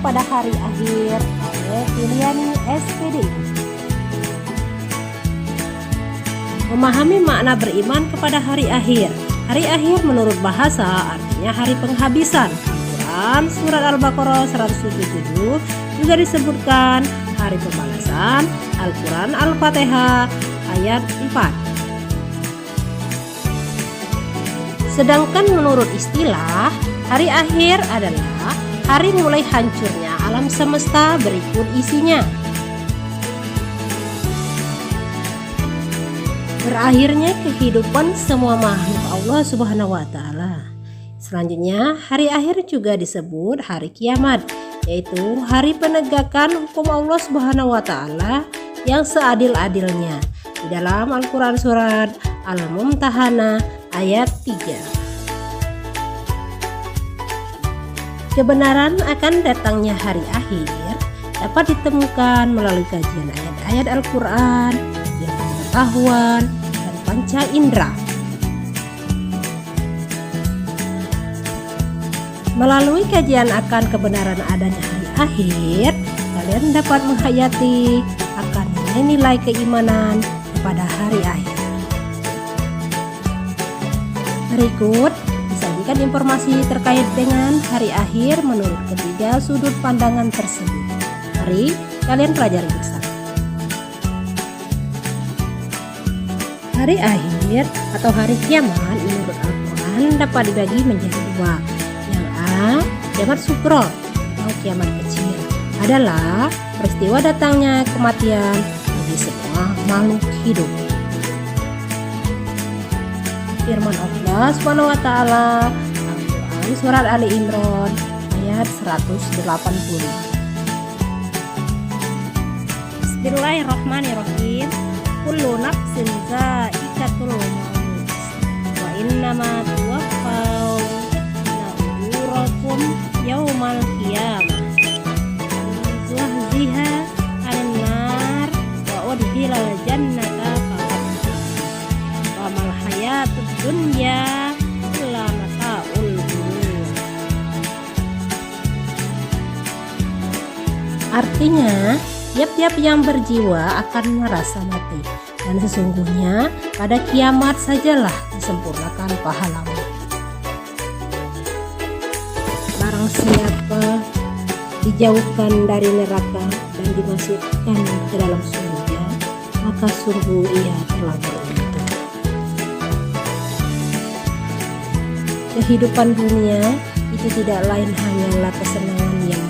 kepada hari akhir oleh Filiani SPD. Memahami makna beriman kepada hari akhir. Hari akhir menurut bahasa artinya hari penghabisan. Quran surat Al-Baqarah 177 juga disebutkan hari pembalasan. Al-Quran Al-Fatihah ayat 4. Sedangkan menurut istilah, hari akhir adalah hari mulai hancurnya alam semesta berikut isinya. Berakhirnya kehidupan semua makhluk Allah Subhanahu wa Ta'ala. Selanjutnya, hari akhir juga disebut hari kiamat, yaitu hari penegakan hukum Allah Subhanahu wa Ta'ala yang seadil-adilnya. Di dalam Al-Quran surat Al-Mumtahanah ayat 3. Kebenaran akan datangnya hari akhir dapat ditemukan melalui kajian ayat-ayat Al-Quran, pengetahuan, dan panca indera. Melalui kajian akan kebenaran adanya hari akhir, kalian dapat menghayati akan nilai-nilai keimanan kepada hari akhir. Berikut disajikan informasi terkait dengan hari akhir menurut ketiga sudut pandangan tersebut. Mari kalian pelajari bersama. Hari akhir atau hari kiamat menurut Al-Quran dapat dibagi menjadi dua. Yang A, kiamat sugro atau kiamat kecil adalah peristiwa datangnya kematian bagi semua makhluk hidup. Firman Allah Subhanahu wa Ta'ala Al-Quran surat Ali Imran ayat 180. Bismillahirrahmanirrahim. Kullu nafsin za'iqatul maut wa innama tuwaffawna ujurakum yaumal qiyamah zuhziha 'alan nar wa udkhilal jannata faqad wa mal hayatud dunya illa mata'ul ghurur. Artinya, tiap-tiap yang berjiwa akan merasa mati, dan sesungguhnya pada kiamat sajalah disempurnakan pahlamu. Barang siapa dijauhkan dari neraka dan dimasukkan ke dalam surga, maka sungguh ia telah beruntung. Kehidupan dunia itu tidak lain hanyalah kesenangan yang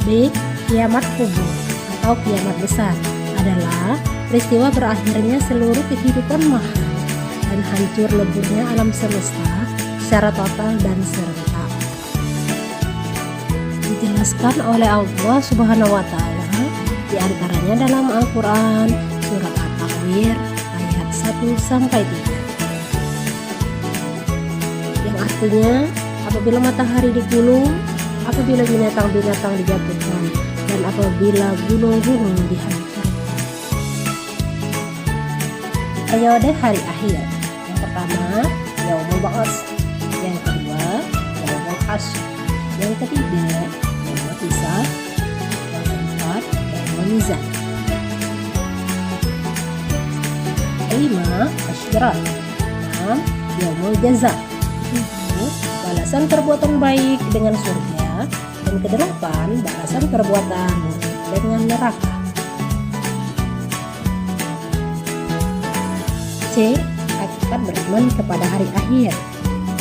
B. Kiamat kubur atau kiamat besar adalah peristiwa berakhirnya seluruh kehidupan makhluk dan hancur leburnya alam semesta secara total dan serentak. Dijelaskan oleh Allah Subhanahu wa Ta'ala di antaranya dalam Al-Quran surat At-Takwir ayat 1-3, yang artinya apabila matahari digulung, apabila binatang-binatang dijatuhkan, dan apabila gunung-gunung dihancurkan. Periode hari akhir. Yang pertama, Yaumul Ba'ats. Yang kedua, Yaumul Hasyr. Yang ketiga, Yaumul Hisab. Yang keempat, Yaumul Mizan. 5. Asyirah. 6. Yaumul Jaza. 7. Balasan perbuatan baik dengan surga. Dan kedelapan, balasan perbuatan dengan neraka. C. Hakikat beriman kepada hari akhir.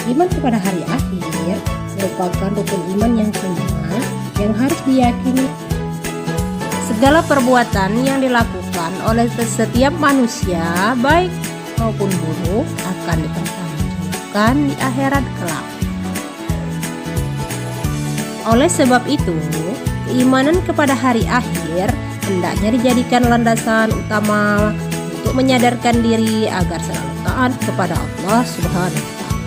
Iman kepada hari akhir merupakan rukun iman yang kelima yang harus diyakini. Segala perbuatan yang dilakukan oleh setiap manusia, baik maupun buruk, akan dipertanggungjawabkan di akhirat kelak. Oleh sebab itu, keimanan kepada hari akhir hendaknya dijadikan landasan utama untuk menyadarkan diri agar selalu taat kepada Allah Subhanahu wa Ta'ala.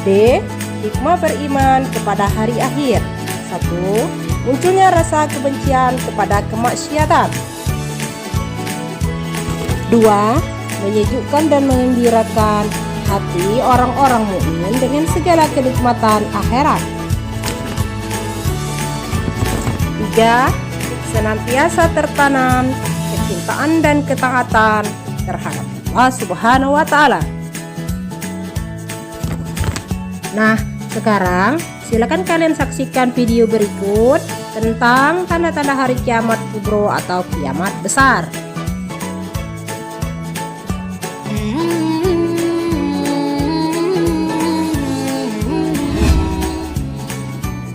D. Hikmah beriman kepada hari akhir. 1. Munculnya rasa kebencian kepada kemaksiatan. 2. Menyejukkan dan menggembirakan hati orang-orang mukmin dengan segala kenikmatan akhirat. 3. Senantiasa tertanam kecintaan dan ketaatan terhadap Allah Subhanahu wa Ta'ala. Nah, sekarang silakan kalian saksikan video berikut tentang tanda-tanda hari kiamat kubro atau kiamat besar.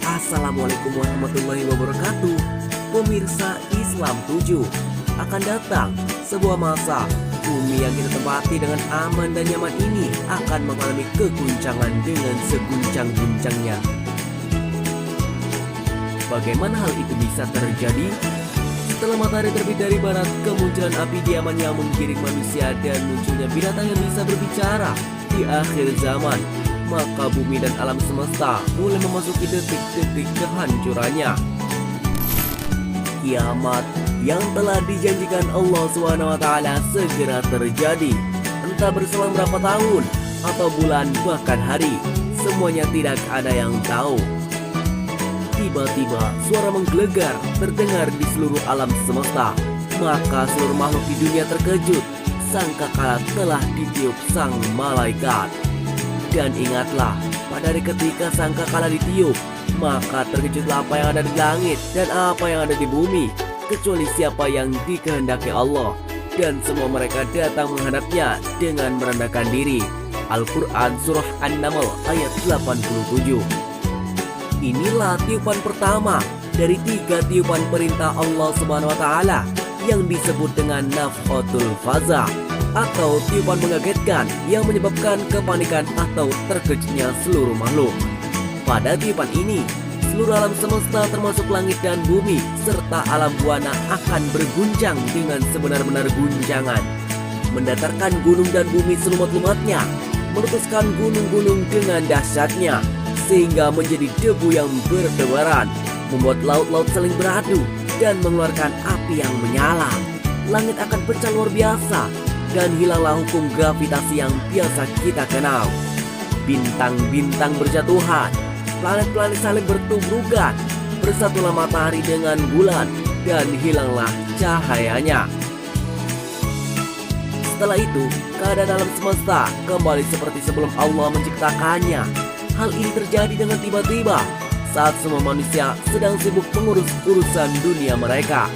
Assalamualaikum warahmatullahi wabarakatuh. Pemirsa Islam 7, akan datang sebuah masa bumi yang kita tempati dengan aman dan nyaman ini akan mengalami keguncangan dengan seguncang-guncangnya. Bagaimana hal itu bisa terjadi? Setelah matahari terbit dari barat, kemunculan api diaman yang menggiring manusia dan munculnya binatang yang bisa berbicara di akhir zaman, maka bumi dan alam semesta mulai memasuki detik-detik kehancurannya. Kiamat yang telah dijanjikan Allah SWT segera terjadi, entah berselang berapa tahun atau bulan bahkan hari, semuanya tidak ada yang tahu. Tiba-tiba suara menggelegar terdengar di seluruh alam semesta, maka seluruh makhluk di dunia terkejut, sangkakala telah ditiup sang malaikat. Dan ingatlah, pada hari ketika sangkakala ditiup, maka terkejutlah apa yang ada di langit dan apa yang ada di bumi, kecuali siapa yang dikehendaki Allah, dan semua mereka datang menghadapnya dengan merendahkan diri. Al-Quran Surah An-Naml ayat 87. Inilah tiupan pertama dari 3 tiupan perintah Allah Subhanahu wa Ta'ala yang disebut dengan nafkhatul faza, atau tiupan mengagetkan yang menyebabkan kepanikan atau terkejutnya seluruh makhluk. Pada tiupan ini, seluruh alam semesta termasuk langit dan bumi serta alam buana akan berguncang dengan sebenar-benar guncangan, mendatarkan gunung dan bumi selumat-lumatnya, meletuskan gunung-gunung dengan dahsyatnya sehingga menjadi debu yang bertebaran, membuat laut-laut saling beradu dan mengeluarkan api yang menyala. Langit akan pecah luar biasa dan hilanglah hukum gravitasi yang biasa kita kenal. Bintang-bintang berjatuhan, planet-planet saling bertubrukan, bersatulah matahari dengan bulan dan hilanglah cahayanya. Setelah itu, keadaan alam semesta kembali seperti sebelum Allah menciptakannya. Hal ini terjadi dengan tiba-tiba saat semua manusia sedang sibuk mengurus urusan dunia mereka.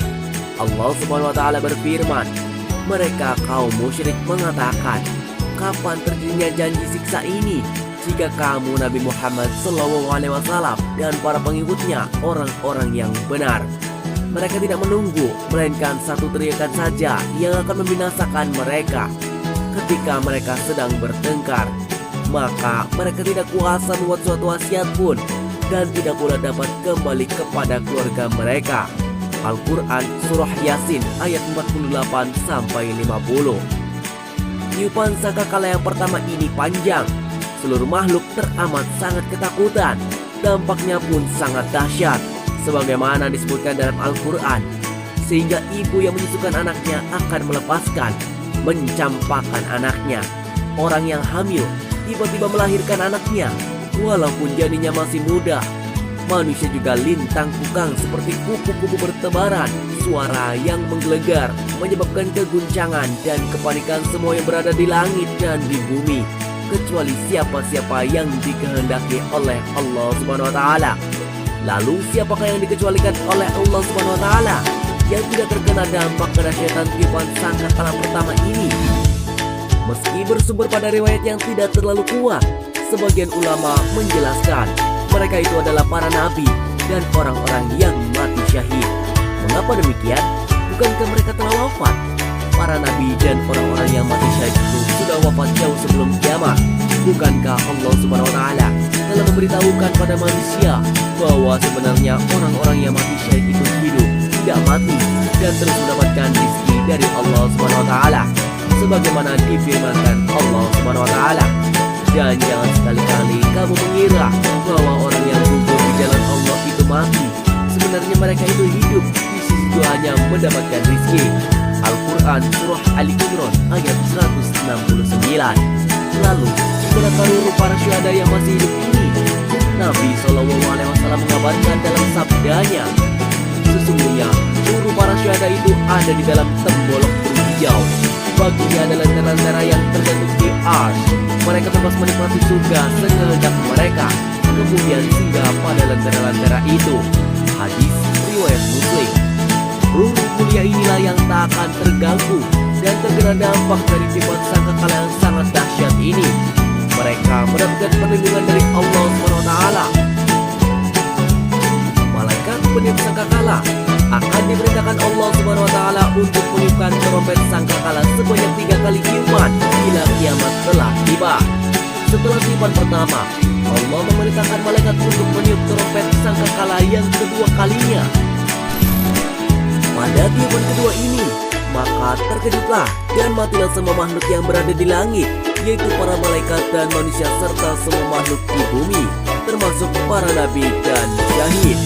Allah Subhanahu wa Ta'ala berfirman, mereka kaum musyrik mengatakan, kapan terjadinya janji siksa ini jika kamu Nabi Muhammad SAW dan para pengikutnya orang-orang yang benar. Mereka tidak menunggu, melainkan satu teriakan saja yang akan membinasakan mereka. Ketika mereka sedang bertengkar, maka mereka tidak kuasa membuat suatu wasiat pun dan tidak pula dapat kembali kepada keluarga mereka. Al-Quran Surah Yasin ayat 48-50. Tiupan sangkakala yang pertama ini panjang. Seluruh makhluk teramat sangat ketakutan. Dampaknya pun sangat dahsyat, sebagaimana disebutkan dalam Al-Quran, sehingga ibu yang menyusukan anaknya akan melepaskan, mencampakkan anaknya. Orang yang hamil tiba-tiba melahirkan anaknya, walaupun janinnya masih muda. Manusia juga lintang kukang seperti kupu-kupu bertebaran. Suara yang menggelegar menyebabkan keguncangan dan kepanikan semua yang berada di langit dan di bumi, kecuali siapa-siapa yang dikehendaki oleh Allah Subhanahu wa Ta'ala. Lalu siapakah yang dikecualikan oleh Allah Subhanahu wa Ta'ala yang tidak terkena dampak kedahsyatan tiupan sangkakala pertama ini? Meski bersumber pada riwayat yang tidak terlalu kuat, sebagian ulama menjelaskan mereka itu adalah para nabi dan orang-orang yang mati syahid. Mengapa demikian? Bukankah mereka telah wafat? Para nabi dan orang-orang yang mati syahid itu sudah wafat jauh sebelum kiamat. Bukankah Allah Subhanahu wa Ta'ala telah memberitahukan pada manusia bahwa sebenarnya orang-orang yang mati syahid itu hidup, tidak mati, dan terus mendapatkan rezeki dari Allah Subhanahu wa Ta'ala, sebagaimana difirmankan Allah Subhanahu wa Ta'ala. Dan jangan sekali-kali kamu mengira bahwa orang yang gugur di jalan Allah itu mati. Sebenarnya mereka itu hidup, di sisi Tuhannya mendapatkan rezeki. Al-Quran Surah Ali Imran ayat 169. Lalu, manakah ruh para syuhada yang masih hidup ini? Nabi SAW mengabarkan dalam sabdanya, sesungguhnya ruh para syuhada itu ada di dalam tembolok hijau. Baginya adalah lentera-lentera yang tergantung di ars. Mereka bebas menikmati surga sekehendak mereka, kemudian singgah pada lentera-lentera itu. Hadis riwayat Muslim. Ruh mulia inilah yang tak akan terganggu dan terkena dampak dari sifat sangkakala yang sangat dahsyat ini. Mereka mendapatkan perlindungan dari Allah SWT. Malaikat peniup sangkakala akan diperintahkan Allah SWT untuk meniupkan trompet sangkakala sebanyak 3 kali tiupan bila kiamat telah tiba. Setelah tiupan pertama, Allah memerintahkan malaikat untuk meniup trompet sangkakala yang kedua kalinya. Pada tiupan kedua ini, maka terkejutlah dan matilah semua makhluk yang berada di langit, yaitu para malaikat dan manusia serta semua makhluk di bumi, termasuk para nabi dan syahid.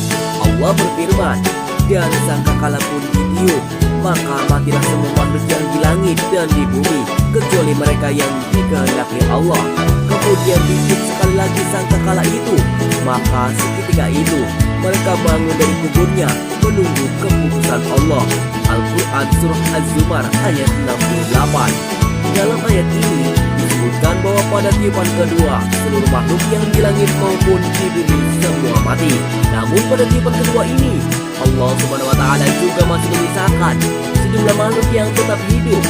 Allah berfirman, dan sangkakala pun ditiup, maka matilah semua makhluk yang di langit dan di bumi, kecuali mereka yang dikehendaki Allah. Kemudian ditiup sekali lagi sangkakala itu, maka seketika itu mereka bangun dari kuburnya menunggu keputusan Allah. Al-Quran Surah Az-Zumar ayat 68. Dalam ayat ini disebutkan bahwa pada tiupan kedua seluruh makhluk yang di langit maupun di bumi semua mati. Namun pada tiupan kedua ini Allah SWT juga masih menyisakan sejumlah makhluk yang tetap hidup.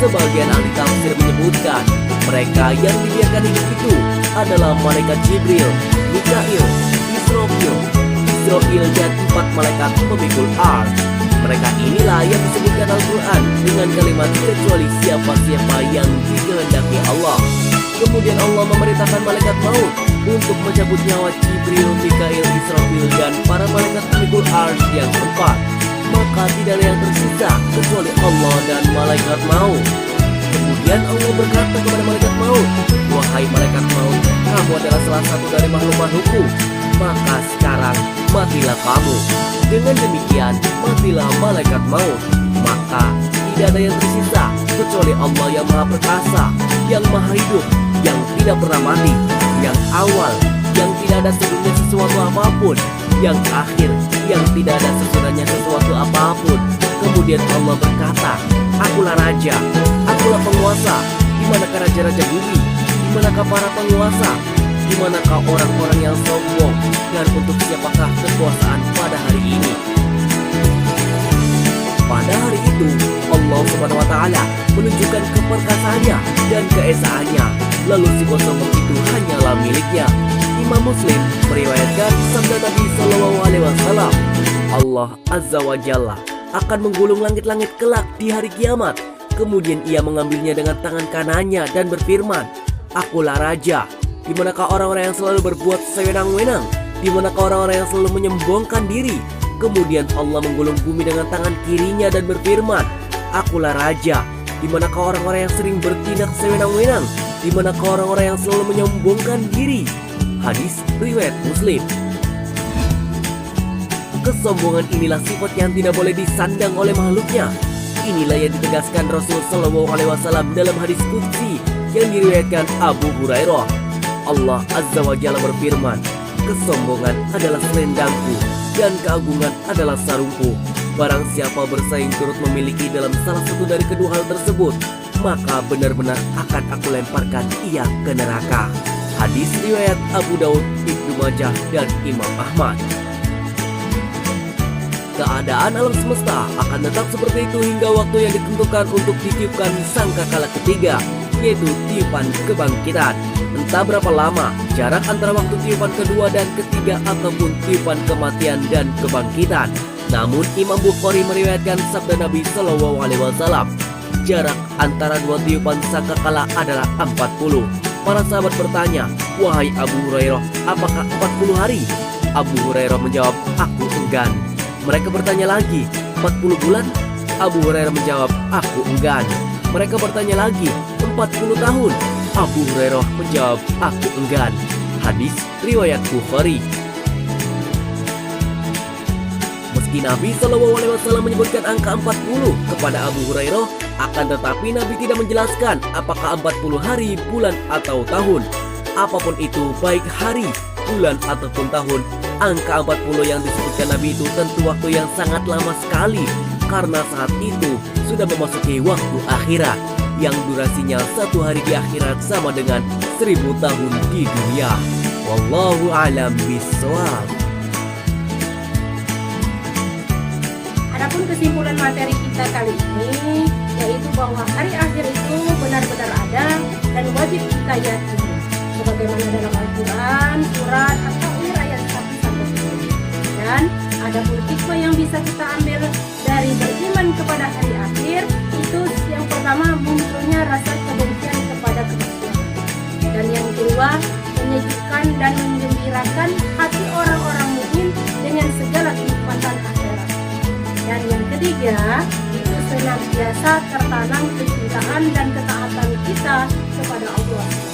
Sebagian ahli tafsir menyebutkan mereka yang dibiarkan hidup itu adalah malaikat Jibril, Mikail, Israfil dan 4 malaikat pemikul ars. Mereka inilah yang disebutkan Al-Quran dengan kalimat kecuali siapa-siapa yang dikehendaki Allah. Kemudian Allah memerintahkan malaikat maut untuk mencabut nyawa Jibril, Mikail, Israfil dan para malaikat pemikul ars yang 4. Maka tidak ada yang tersisa kecuali Allah dan malaikat maut. Kemudian Allah berkata kepada malaikat maut, wahai malaikat maut, kamu adalah salah satu dari makhluk-makhlukku, maka sekarang matilah kamu. Dengan demikian matilah malaikat maut. Maka tidak ada yang tersisa kecuali Allah yang maha perkasa, yang maha hidup, yang tidak pernah mati, yang awal, yang tidak ada sebelumnya sesuatu apapun, yang akhir, yang tidak ada sesudahnya sesuatu apapun. Kemudian Allah berkata, akulah raja, akulah penguasa. Di manakah raja-raja bumi? Di manakah para penguasa? Di manakah orang-orang yang sombong? Dan untuk siapakah kekuasaan pada hari ini? Pada hari itu Allah SWT menunjukkan keperkasaannya dan keesaannya. Lalu si sombong itu hanyalah miliknya. Imam Muslim meriwayatkan sabda Nabi SAW, Allah Azza wa Jalla akan menggulung langit-langit kelak di hari kiamat. Kemudian ia mengambilnya dengan tangan kanannya dan berfirman, akulah raja. Di manakah orang-orang yang selalu berbuat sewenang-wenang? Di manakah orang-orang yang selalu menyombongkan diri? Kemudian Allah menggulung bumi dengan tangan kirinya dan berfirman, akulah raja. Di manakah orang-orang yang sering bertindak sewenang-wenang? Di manakah orang-orang yang selalu menyombongkan diri? Hadis riwayat Muslim. Kesombongan inilah sifat yang tidak boleh disandang oleh makhluknya. Inilah yang ditegaskan Rasul SAW dalam hadis qudsi yang diriwayatkan Abu Hurairah. Allah Azza wa Jalla berfirman, kesombongan adalah selendangku dan keagungan adalah sarungku. Barang siapa bersaing turut memiliki dalam salah satu dari kedua hal tersebut, maka benar-benar akan aku lemparkan ia ke neraka. Hadis riwayat Abu Daud, Ibnu Majah dan Imam Ahmad. Keadaan alam semesta akan tetap seperti itu hingga waktu yang ditentukan untuk ditiupkan sangkakala ketiga, yaitu tiupan kebangkitan. Entah berapa lama jarak antara waktu tiupan kedua dan ketiga ataupun tiupan kematian dan kebangkitan. Namun Imam Bukhari meriwayatkan sabda Nabi SAW, jarak antara dua tiupan sangkakala adalah 40. Para sahabat bertanya, wahai Abu Hurairah, apakah 40 hari? Abu Hurairah menjawab, aku enggan. Mereka bertanya lagi, 40 bulan? Abu Hurairah menjawab, aku enggan. Mereka bertanya lagi, 40 tahun? Abu Hurairah menjawab, aku enggan. Hadis riwayat Bukhari. Meski Nabi SAW menyebutkan angka 40 kepada Abu Hurairah, Akan tetapi Nabi tidak menjelaskan apakah 40 hari, bulan, atau tahun. Apapun itu, baik hari, bulan, ataupun tahun, angka 40 yang disebutkan Nabi itu tentu waktu yang sangat lama sekali, karena saat itu sudah memasuki waktu akhirat, yang durasinya 1 hari di akhirat sama dengan 1000 tahun di dunia. Wallahu a'lam bishawab. Adapun kesimpulan materi kita kali ini yaitu bahwa hari akhir itu benar-benar ada dan wajib kita yakini, sebagaimana dalam Al-Quran, surat At-Takwir ayat 1-10. Dan ada pun hikmah yang bisa kita ambil dari beriman kepada hari akhir itu yang pertama munculnya rasa kebencian kepada kemaksiatan, dan yang kedua menyejukkan dan menggembirakan hati orang-orang mukmin dengan segala kenikmatan akhirat, dan yang ketiga itu senantiasa tertanam kecintaan dan ketaatan kita kepada Allah.